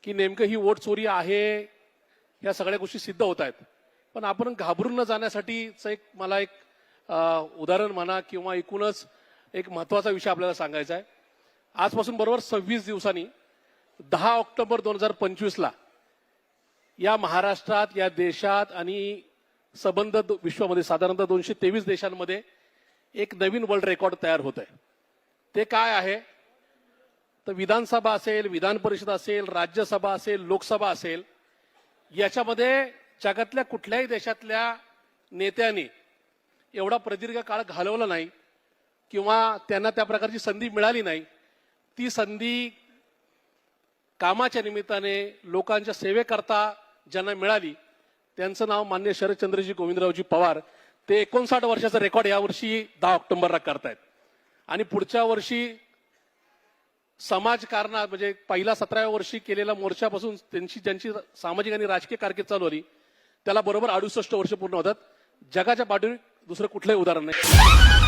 की नेमकं ही वोट चोरी आहे, या सगळ्या गोष्टी सिद्ध होत आहेत. पण आपण घाबरून न जाण्यासाठीच मला एक उदाहरण म्हणा किंवा एकूणच एक महत्वाचा विषय आपल्याला सांगायचा आहे. आजपासून बरोबर 26 दिवसांनी 10 ऑक्टोबर 2025ला या महाराष्ट्रात, या देशात आणि संबंध विश्वामध्ये साधारणतः 223 देशांमध्ये एक नवीन वर्ल्ड रेकॉर्ड तयार होत आहे. ते काय आहे तर विधानसभा असेल, विधान परिषद असेल, राज्यसभा असेल, लोकसभा असेल, याच्यामध्ये जगातल्या कुठल्याही देशातल्या नेत्यांनी एवढा प्रदीर्घ काळ घालवला नाही किंवा त्यांना त्या प्रकारची संधी मिळाली नाही. ती संधी कामाच्या निमित्ताने लोकांच्या सेवेकरता ज्यांना मिळाली त्यांचं नाव माननीय शरदचंद्रजी गोविंदरावजी पवार. ते 59 वर्षाचा रेकॉर्ड यावर्षी 10 ऑक्टोबरला करतायत आणि पुढच्या वर्षी समाजकारणात म्हणजे पहिला 17व्या वर्षी केलेल्या मोर्चापासून ज्यांची सामाजिक आणि राजकीय कारकीर्द चालू झाली त्याला बरोबर 68 वर्ष पूर्ण होतात. जगाच्या पाठीवर दुसरं कुठलंही उदाहरण नाही.